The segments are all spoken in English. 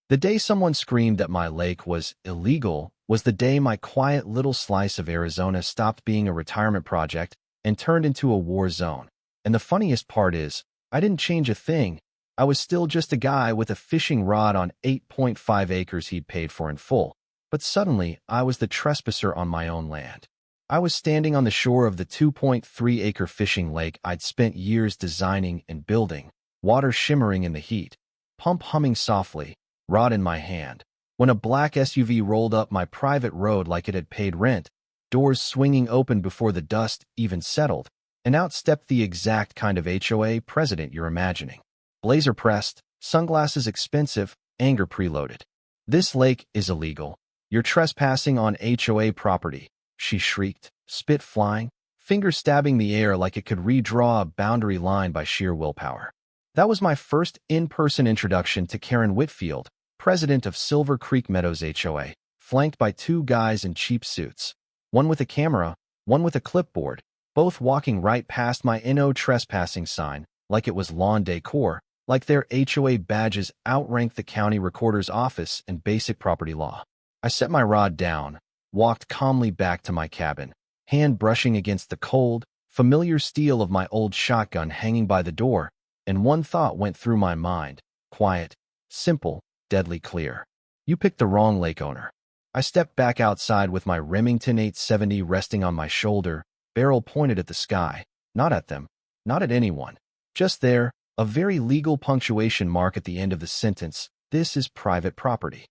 The day someone screamed that my lake was illegal was the day my quiet little slice of Arizona stopped being a retirement project and turned into a war zone. And the funniest part is, I didn't change a thing. I was still just a guy with a fishing rod on 8.5 acres he'd paid for in full. But suddenly, I was the trespasser on my own land. I was standing on the shore of the 2.3-acre fishing lake I'd spent years designing and building, water shimmering in the heat, pump humming softly, rod in my hand, when a black SUV rolled up my private road like it had paid rent, doors swinging open before the dust even settled, and out stepped the exact kind of HOA president you're imagining. Blazer pressed, sunglasses expensive, anger preloaded. "This lake is illegal. You're trespassing on HOA property," she shrieked, spit flying, fingers stabbing the air like it could redraw a boundary line by sheer willpower. That was my first in-person introduction to Karen Whitfield, president of Silver Creek Meadows HOA, flanked by two guys in cheap suits, one with a camera, one with a clipboard, both walking right past my "No trespassing" sign like it was lawn decor, like their HOA badges outranked the county recorder's office and basic property law. I set my rod down, walked calmly back to my cabin, hand brushing against the cold, familiar steel of my old shotgun hanging by the door, and one thought went through my mind, quiet, simple, deadly clear. You picked the wrong lake owner. I stepped back outside with my Remington 870 resting on my shoulder, barrel pointed at the sky, not at them, not at anyone. Just there, a very legal punctuation mark at the end of the sentence. "This is private property."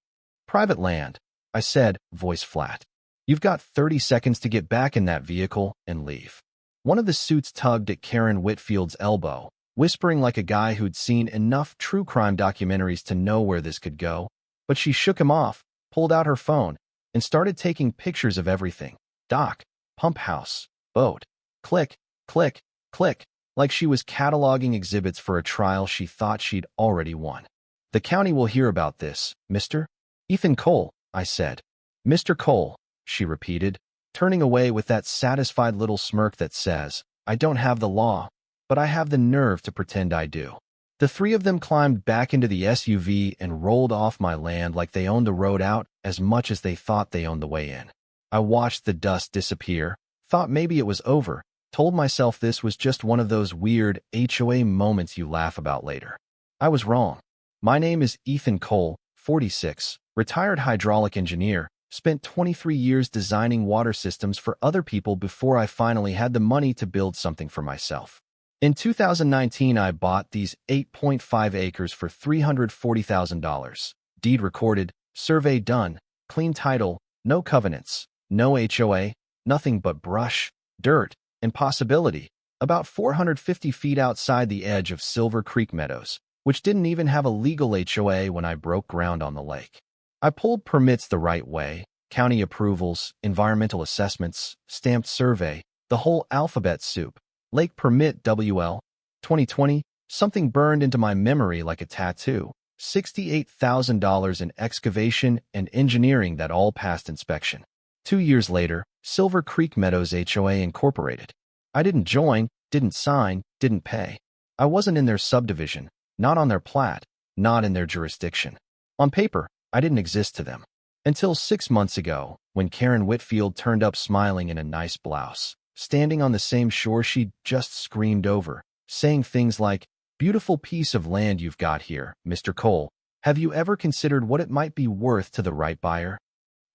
"Private land," I said, voice flat. "You've got 30 seconds to get back in that vehicle and leave." One of the suits tugged at Karen Whitfield's elbow, whispering like a guy who'd seen enough true crime documentaries to know where this could go. But she shook him off, pulled out her phone, and started taking pictures of everything. Dock, pump house, boat. Click, click, click, like she was cataloging exhibits for a trial she thought she'd already won. "The county will hear about this, Mr. Ethan Cole," I said. "Mr. Cole," she repeated, turning away with that satisfied little smirk that says, "I don't have the law, but I have the nerve to pretend I do." The three of them climbed back into the SUV and rolled off my land like they owned the road out as much as they thought they owned the way in. I watched the dust disappear, thought maybe it was over, told myself this was just one of those weird HOA moments you laugh about later. I was wrong. My name is Ethan Cole, 46, retired hydraulic engineer, spent 23 years designing water systems for other people before I finally had the money to build something for myself. In 2019, I bought these 8.5 acres for $340,000. Deed recorded, survey done, clean title, no covenants, no HOA, nothing but brush, dirt, and possibility, about 450 feet outside the edge of Silver Creek Meadows, which didn't even have a legal HOA when I broke ground on the lake. I pulled permits the right way, county approvals, environmental assessments, stamped survey, the whole alphabet soup. Lake permit WL, 2020, something burned into my memory like a tattoo. $68,000 in excavation and engineering that all passed inspection. 2 years later, Silver Creek Meadows HOA Incorporated. I didn't join, didn't sign, didn't pay. I wasn't in their subdivision, not on their plat, not in their jurisdiction. On paper, I didn't exist to them. Until 6 months ago, when Karen Whitfield turned up smiling in a nice blouse, standing on the same shore she'd just screamed over, saying things like, "Beautiful piece of land you've got here, Mr. Cole. Have you ever considered what it might be worth to the right buyer?"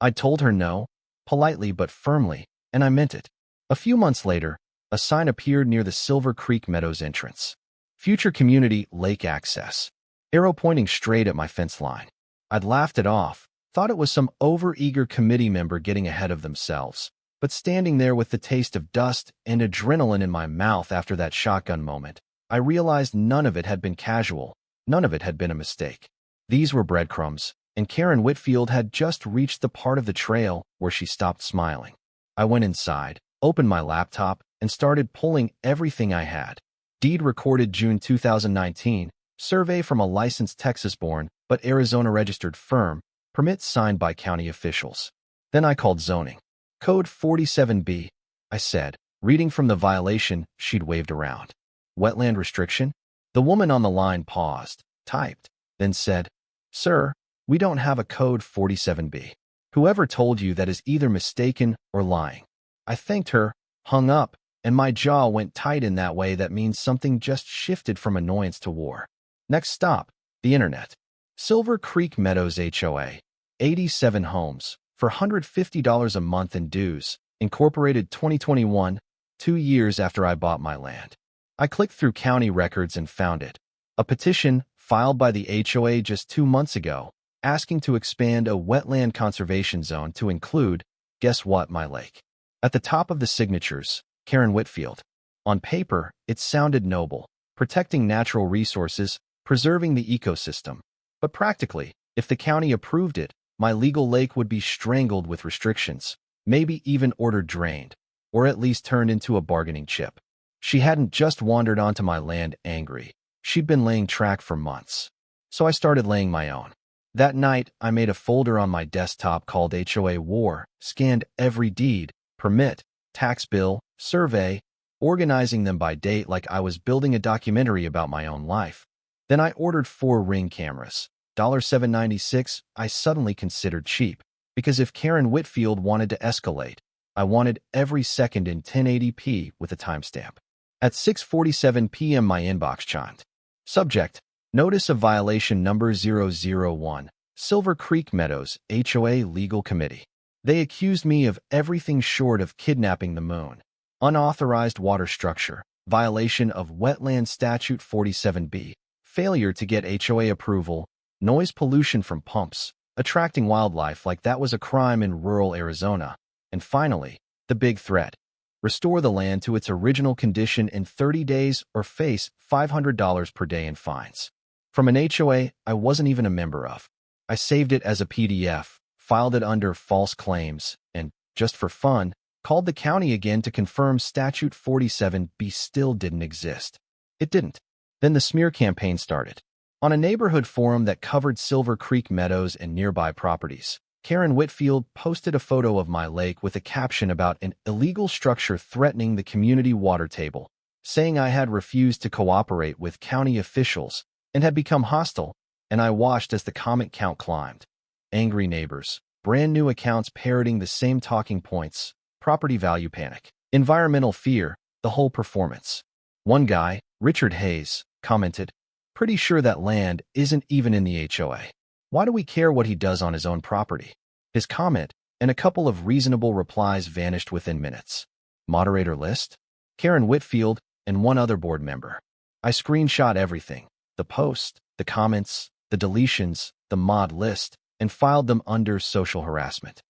I told her no, politely but firmly, and I meant it. A few months later, a sign appeared near the Silver Creek Meadows entrance. "Future community lake access." Arrow pointing straight at my fence line. I'd laughed it off, thought it was some overeager committee member getting ahead of themselves. But standing there with the taste of dust and adrenaline in my mouth after that shotgun moment, I realized none of it had been casual, none of it had been a mistake. These were breadcrumbs, and Karen Whitfield had just reached the part of the trail where she stopped smiling. I went inside, opened my laptop, and started pulling everything I had. Deed recorded June 2019, survey from a licensed Texas-born but Arizona-registered firm, permits signed by county officials. Then I called zoning. "Code 47B, I said, reading from the violation she'd waved around. "Wetland restriction?" The woman on the line paused, typed, then said, "Sir, We don't have a code 47B. Whoever told you that is either mistaken or lying. I thanked her, hung up, and my jaw went tight in that way that means something just shifted from annoyance to war. Next stop, the internet. Silver Creek Meadows HOA. 87 homes, for $150 a month in dues, incorporated 2021, 2 years after I bought my land. I clicked through county records and found it. A petition filed by the HOA just 2 months ago, asking to expand a wetland conservation zone to include, guess what, my lake. At the top of the signatures, Karen Whitfield. On paper, it sounded noble, protecting natural resources, preserving the ecosystem. But practically, if the county approved it, my legal lake would be strangled with restrictions, maybe even ordered drained, or at least turned into a bargaining chip. She hadn't just wandered onto my land angry. She'd been laying track for months. So I started laying my own. That night, I made a folder on my desktop called HOA War, scanned every deed, permit, tax bill, survey, organizing them by date like I was building a documentary about my own life. Then I ordered 4 Ring cameras. $7.96 I suddenly considered cheap, because if Karen Whitfield wanted to escalate, I wanted every second in 1080p with a timestamp. At 6:47 p.m. my inbox chimed. Subject: Notice of Violation Number 001, Silver Creek Meadows, HOA Legal Committee. They accused me of everything short of kidnapping the moon. Unauthorized water structure, violation of Wetland Statute 47B, failure to get HOA approval, noise pollution from pumps, attracting wildlife like that was a crime in rural Arizona, and finally, the big threat. Restore the land to its original condition in 30 days or face $500 per day in fines. From an HOA I wasn't even a member of. I saved it as a PDF, filed it under false claims, and, just for fun, called the county again to confirm Statute 47B still didn't exist. It didn't. Then the smear campaign started. On a neighborhood forum that covered Silver Creek Meadows and nearby properties, Karen Whitfield posted a photo of my lake with a caption about an illegal structure threatening the community water table, saying I had refused to cooperate with county officials and had become hostile, and I watched as the comment count climbed. Angry neighbors, brand new accounts parroting the same talking points, property value panic, environmental fear, the whole performance. One guy, Richard Hayes, commented, "Pretty sure that land isn't even in the HOA. Why do we care what he does on his own property?" His comment and a couple of reasonable replies vanished within minutes. Moderator list? Karen Whitfield and one other board member. I screenshot everything, the post, the comments, the deletions, the mod list, and filed them under social harassment.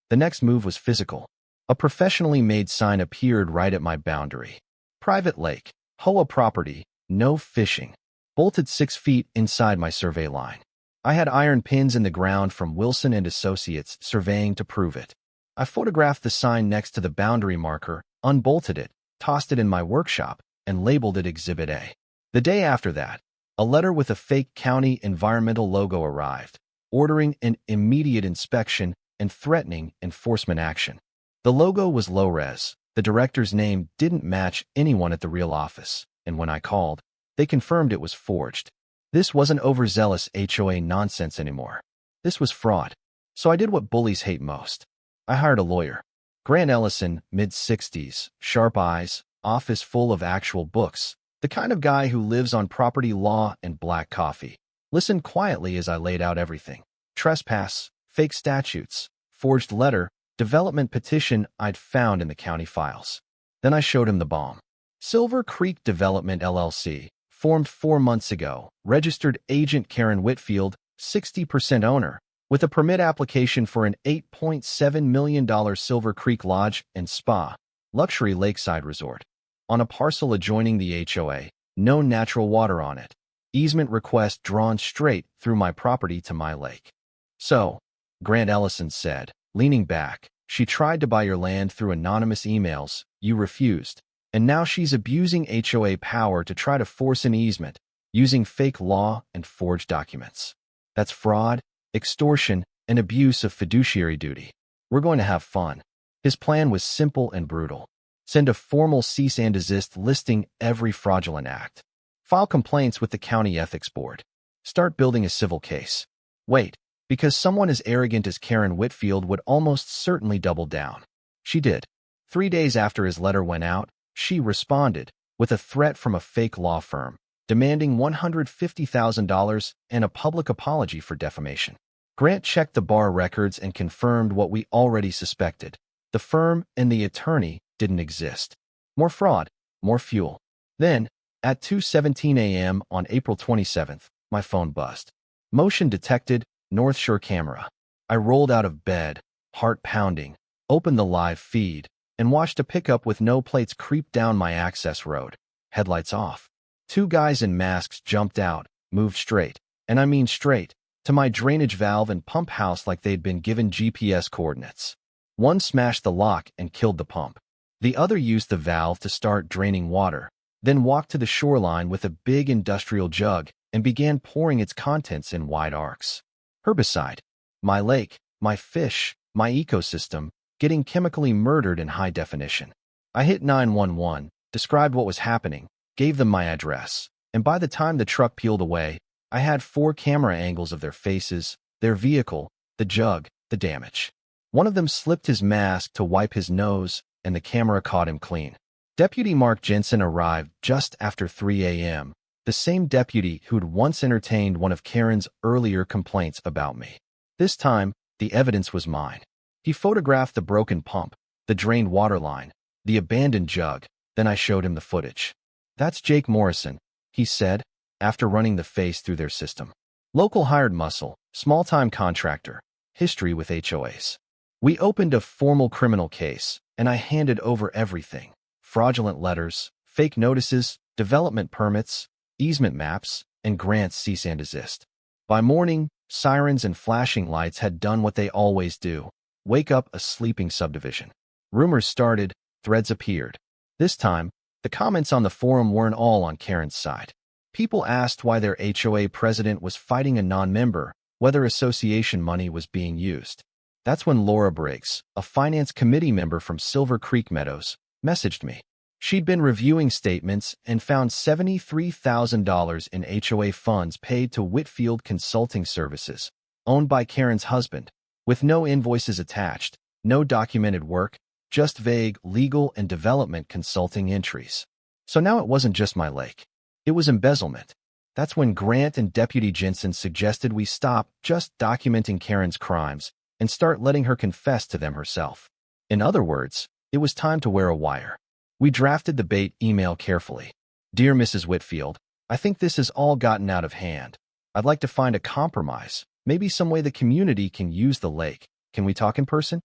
The next move was physical. A professionally made sign appeared right at my boundary. Private lake, HOA property, no fishing. Bolted 6 feet inside my survey line. I had iron pins in the ground from Wilson and Associates surveying to prove it. I photographed the sign next to the boundary marker, unbolted it, tossed it in my workshop, and labeled it Exhibit A. The day after that, a letter with a fake county environmental logo arrived, ordering an immediate inspection and threatening enforcement action. The logo was low-res. The director's name didn't match anyone at the real office, and when I called, they confirmed it was forged. This wasn't overzealous HOA nonsense anymore. This was fraud. So I did what bullies hate most. I hired a lawyer. Grant Ellison, mid-60s, sharp eyes, office full of actual books, the kind of guy who lives on property law and black coffee. Listened quietly as I laid out everything. Trespasse, fake statutes, forged letter, development petition I'd found in the county files. Then I showed him the bomb. Silver Creek Development LLC, formed 4 months ago, registered agent Karen Whitfield, 60% owner, with a permit application for an $8.7 million Silver Creek Lodge and Spa, luxury lakeside resort. On a parcel adjoining the HOA, no natural water on it. Easement request drawn straight through my property to my lake. So, Grant Ellison said, leaning back, she tried to buy your land through anonymous emails, you refused. And now she's abusing HOA power to try to force an easement, using fake law and forged documents. That's fraud, extortion, and abuse of fiduciary duty. We're going to have fun. His plan was simple and brutal. Send a formal cease and desist listing every fraudulent act. File complaints with the county ethics board. Start building a civil case. Wait, Because someone as arrogant as Karen Whitfield would almost certainly double down. She did. 3 days after his letter went out, she responded with a threat from a fake law firm, demanding $150,000 and a public apology for defamation. Grant checked the bar records and confirmed what we already suspected. The firm and the attorney didn't exist. More fraud, more fuel. Then, at 2:17 a.m. on April 27th, my phone buzzed. Motion detected, North Shore camera. I rolled out of bed, heart pounding, opened the live feed, and watched a pickup with no plates creep down my access road. Headlights off. 2 guys in masks jumped out, moved straight, and I mean straight, to my drainage valve and pump house like they'd been given GPS coordinates. One smashed the lock and killed the pump. The other used the valve to start draining water, then walked to the shoreline with a big industrial jug and began pouring its contents in wide arcs. Herbicide. My lake, my fish, my ecosystem, getting chemically murdered in high definition. I hit 911, described what was happening, gave them my address, and by the time the truck peeled away, I had 4 camera angles of their faces, their vehicle, the jug, the damage. One of them slipped his mask to wipe his nose, and the camera caught him clean. Deputy Mark Jensen arrived just after 3 a.m., the same deputy who'd once entertained one of Karen's earlier complaints about me. This time, the evidence was mine. He photographed the broken pump, the drained water line, the abandoned jug, then I showed him the footage. "That's Jake Morrison," he said, after running the face through their system. "Local hired muscle, small-time contractor, history with HOAs. We opened a formal criminal case, and I handed over everything. Fraudulent letters, fake notices, development permits, easement maps, and Grant's cease and desist. By morning, sirens and flashing lights had done what they always do: wake up a sleeping subdivision. Rumors started, threads appeared. This time, the comments on the forum weren't all on Karen's side. People asked why their HOA president was fighting a non-member, whether association money was being used. That's when Laura Briggs, a finance committee member from Silver Creek Meadows, messaged me. She'd been reviewing statements and found $73,000 in HOA funds paid to Whitfield Consulting Services, owned by Karen's husband, with no invoices attached, no documented work, just vague legal and development consulting entries. So now it wasn't just my lake. It was embezzlement. That's when Grant and Deputy Jensen suggested we stop just documenting Karen's crimes and start letting her confess to them herself. In other words, it was time to wear a wire. We drafted the bait email carefully. "Dear Mrs. Whitfield, I think this has all gotten out of hand. I'd like to find a compromise, maybe some way the community can use the lake. Can we talk in person?"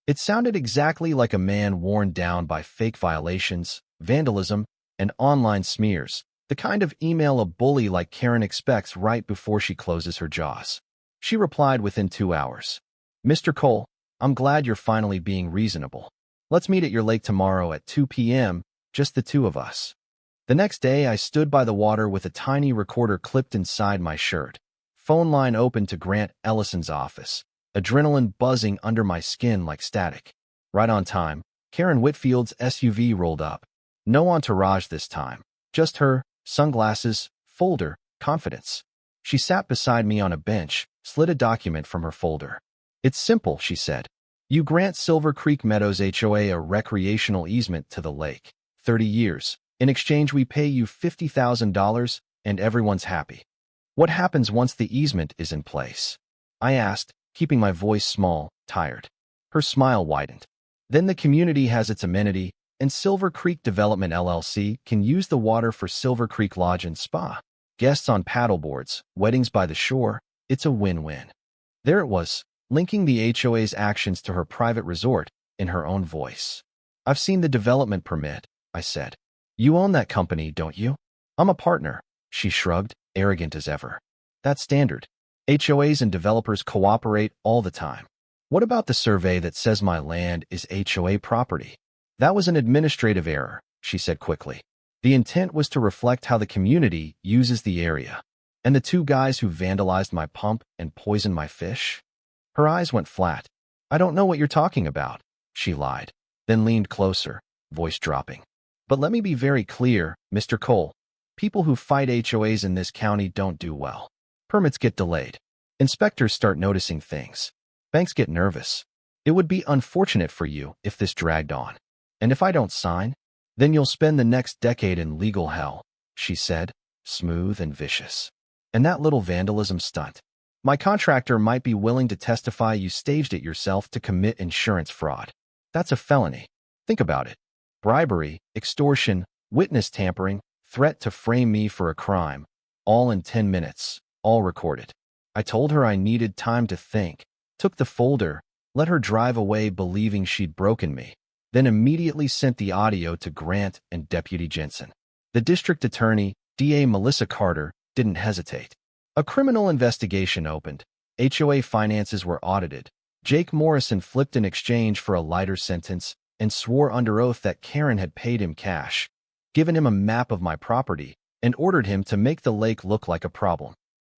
It sounded exactly like a man worn down by fake violations, vandalism, and online smears, the kind of email a bully like Karen expects right before she closes her jaws. She replied within 2 hours. "Mr. Cole, I'm glad you're finally being reasonable. Let's meet at your lake tomorrow at 2 p.m., just the 2 of us." The next day, I stood by the water with a tiny recorder clipped inside my shirt. Phone line open to Grant Ellison's office, adrenaline buzzing under my skin like static. Right on time, Karen Whitfield's SUV rolled up. No entourage this time, just her, sunglasses, folder, confidence. She sat beside me on a bench, slid a document from her folder. "It's simple," she said. "You grant Silver Creek Meadows HOA a recreational easement to the lake. 30 years. In exchange, we pay you $50,000, and everyone's happy." "What happens once the easement is in place?" I asked, keeping my voice small, tired. Her smile widened. "Then the community has its amenity, and Silver Creek Development LLC can use the water for Silver Creek Lodge and Spa. Guests on paddleboards, weddings by the shore. It's a win-win." There it was, linking the HOA's actions to her private resort in her own voice. "I've seen the development permit," I said. "You own that company, don't you?" "I'm a partner," she shrugged, arrogant as ever. "That's standard. HOAs and developers cooperate all the time." "What about the survey that says my land is HOA property?" "That was an administrative error," she said quickly. "The intent was to reflect how the community uses the area. And the 2 guys who vandalized my pump and poisoned my fish?" Her eyes went flat. "I don't know what you're talking about," she lied, then leaned closer, voice dropping. "But let me be very clear, Mr. Cole. People who fight HOAs in this county don't do well. Permits get delayed. Inspectors start noticing things. Banks get nervous. It would be unfortunate for you if this dragged on. And if I don't sign, then you'll spend the next decade in legal hell, she said, smooth and vicious. And that little vandalism stunt. My contractor might be willing to testify you staged it yourself to commit insurance fraud. That's a felony. Think about it. Bribery, extortion, witness tampering, threat to frame me for a crime. All in 10 minutes, all recorded. I told her I needed time to think, took the folder, let her drive away believing she'd broken me, then immediately sent the audio to Grant and Deputy Jensen. The district attorney, DA Melissa Carter, didn't hesitate. A criminal investigation opened. HOA finances were audited. Jake Morrison flipped in exchange for a lighter sentence and swore under oath that Karen had paid him cash, given him a map of my property, and ordered him to make the lake look like a problem.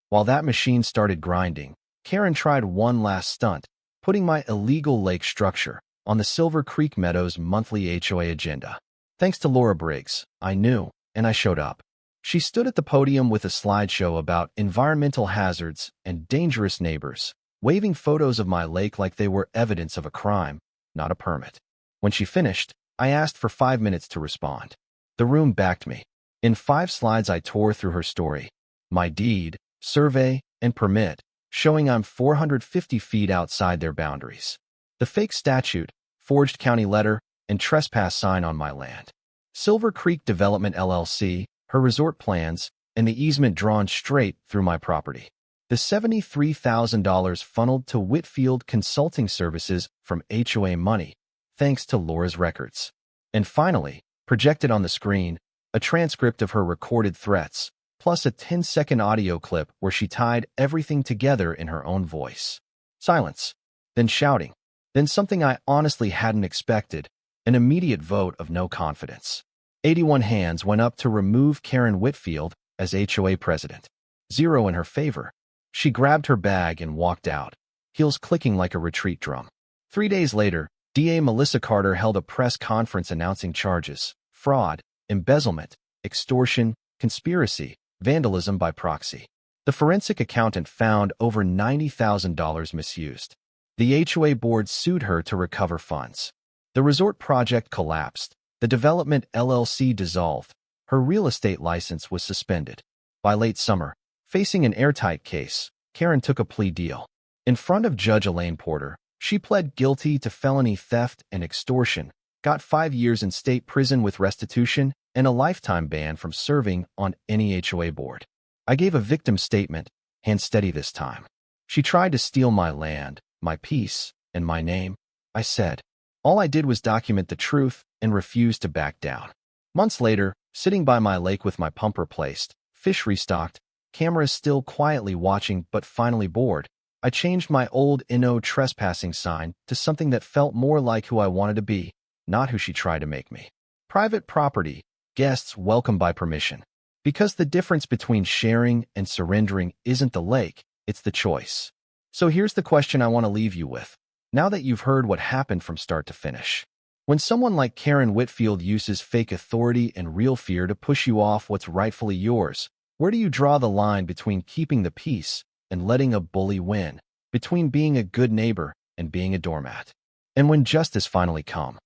While that machine started grinding, Karen tried one last stunt, putting my illegal lake structure on the Silver Creek Meadows monthly HOA agenda. Thanks to Laura Briggs, I knew, and I showed up. She stood at the podium with a slideshow about environmental hazards and dangerous neighbors, waving photos of my lake like they were evidence of a crime, not a permit. When she finished, I asked for 5 minutes to respond. The room backed me. In 5 slides I tore through her story. My deed, survey, and permit, showing I'm 450 feet outside their boundaries. The fake statute, forged county letter, and trespass sign on my land. Silver Creek Development LLC, her resort plans, and the easement drawn straight through my property. The $73,000 funneled to Whitfield Consulting Services from HOA money, thanks to Laura's records. And finally, projected on the screen, a transcript of her recorded threats, plus a 10-second audio clip where she tied everything together in her own voice. Silence, then shouting, then something I honestly hadn't expected, an immediate vote of no confidence. 81 hands went up to remove Karen Whitfield as HOA president. 0 in her favor. She grabbed her bag and walked out, heels clicking like a retreat drum. 3 days later, DA Melissa Carter held a press conference announcing charges: fraud, embezzlement, extortion, conspiracy, vandalism by proxy. The forensic accountant found over $90,000 misused. The HOA board sued her to recover funds. The resort project collapsed. The development LLC dissolved. Her real estate license was suspended. By late summer, facing an airtight case, Karen took a plea deal. In front of Judge Elaine Porter, she pled guilty to felony theft and extortion, got 5 years in state prison with restitution, and a lifetime ban from serving on any HOA board. I gave a victim statement, hand steady this time. She tried to steal my land, my peace, and my name. I said, all I did was document the truth and refused to back down. Months later, sitting by my lake with my pump replaced, fish restocked, cameras still quietly watching but finally bored, I changed my old no trespassing sign to something that felt more like who I wanted to be, not who she tried to make me. Private property, guests welcome by permission. Because the difference between sharing and surrendering isn't the lake, it's the choice. So here's the question I want to leave you with, now that you've heard what happened from start to finish. When someone like Karen Whitfield uses fake authority and real fear to push you off what's rightfully yours, where do you draw the line between keeping the peace and letting a bully win, between being a good neighbor and being a doormat? And when justice finally comes,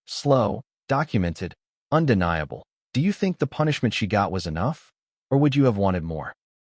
slow, documented, undeniable, do you think the punishment she got was enough? Or would you have wanted more?